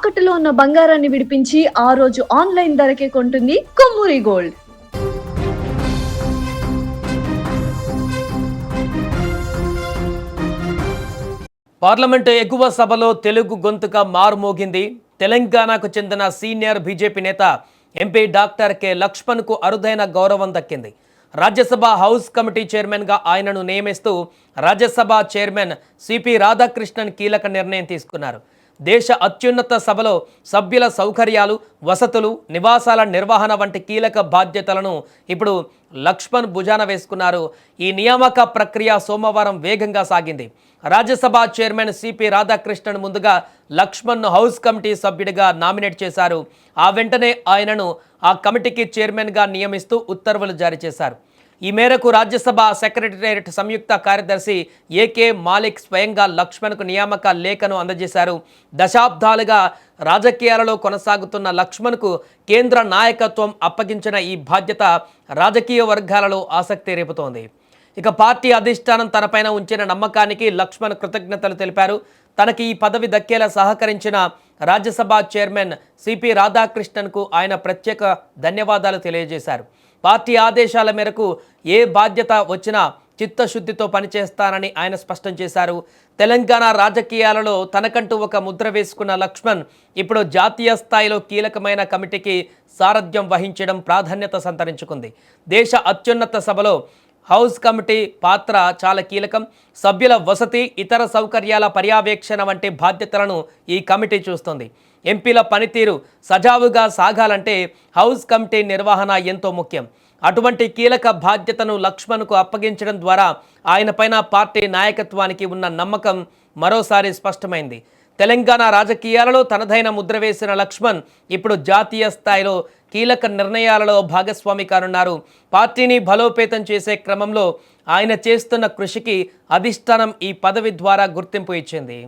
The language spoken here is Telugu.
తాకట్టులో ఉన్న బంగారాన్ని విడిపించి ఆ రోజు ఆన్లైన్ ధరకే కొంటుంది కొమ్మూరి గోల్డ్. పార్లమెంటు ఎగువ సభలో తెలుగు గొంతుగా మారుమోగింది. తెలంగాణకు చెందిన సీనియర్ బీజేపీ నేత ఎంపీ డాక్టర్ కె లక్ష్మణ్కు అరుదైన గౌరవం దక్కింది. రాజ్యసభ హౌస్ కమిటీ చైర్మన్గా ఆయనను నియమిస్తూ రాజ్యసభ చైర్మన్ సిపి రాధాకృష్ణన్ కీలక నిర్ణయం తీసుకున్నారు. దేశ అత్యున్నత సభలో సభ్యుల సౌకర్యాలు, వసతులు, నివాసాల నిర్వహణ వంటి కీలక బాధ్యతలను ఇప్పుడు లక్ష్మణ్ భుజాన వేసుకున్నారు. ఈ నియామక ప్రక్రియ సోమవారం వేగంగా సాగింది. రాజ్యసభ చైర్మన్ సిపి రాధాకృష్ణన్ ముందుగా లక్ష్మణ్ను హౌస్ కమిటీ సభ్యుడిగా నామినేట్ చేశారు. ఆ వెంటనే ఆయనను ఆ కమిటీకి చైర్మన్గా నియమిస్తూ ఉత్తర్వులు జారీ చేశారు. ఈ మేరకు రాజ్యసభ సెక్రటేరియట్ సంయుక్త కార్యదర్శి ఏకే మాలిక్ స్వయంగా లక్ష్మణ్కు నియామక లేఖను అందజేశారు. దశాబ్దాలుగా రాజకీయాలలో కొనసాగుతున్న లక్ష్మణ్కు కేంద్ర నాయకత్వం అప్పగించిన ఈ బాధ్యత రాజకీయ వర్గాలలో ఆసక్తి రేపుతోంది. ఇక పార్టీ అధిష్టానం తనపైన ఉంచిన నమ్మకానికి లక్ష్మణ్ కృతజ్ఞతలు తెలిపారు. తనకి ఈ పదవి దక్కేలా సహకరించిన రాజ్యసభ చైర్మన్ సిపి రాధాకృష్ణన్కు ఆయన ప్రత్యేక ధన్యవాదాలు తెలియజేశారు. పార్టీ ఆదేశాల మేరకు ఏ బాధ్యత వచ్చినా చిత్తశుద్ధితో పనిచేస్తానని ఆయన స్పష్టం చేశారు. తెలంగాణ రాజకీయాలలో తనకంటూ ఒక ముద్ర వేసుకున్న లక్ష్మణ్ ఇప్పుడు జాతీయ స్థాయిలో కీలకమైన కమిటీకి సారథ్యం వహించడం ప్రాధాన్యత సంతరించుకుంది. దేశ అత్యున్నత సభలో హౌస్ కమిటీ పాత్ర చాలా కీలకం. సభ్యుల వసతి, ఇతర సౌకర్యాల పర్యవేక్షణ వంటి బాధ్యతలను ఈ కమిటీ చూస్తుంది. ఎంపీల పనితీరు సజావుగా సాగాలంటే హౌస్ కమిటీ నిర్వహణ ఎంతో ముఖ్యం. అటువంటి కీలక బాధ్యతను లక్ష్మణ్కు అప్పగించడం ద్వారా ఆయనపైన పార్టీ నాయకత్వానికి ఉన్న నమ్మకం మరోసారి స్పష్టమైంది. తెలంగాణ రాజకీయాలలో తనదైన ముద్ర వేసిన లక్ష్మణ్ ఇప్పుడు జాతీయ స్థాయిలో కీలక నిర్ణయాలలో భాగస్వామి కానున్నారు. పార్టీని బలోపేతం చేసే క్రమంలో ఆయన చేస్తున్న కృషికి అధిష్టానం ఈ పదవి ద్వారా గుర్తింపు ఇచ్చింది.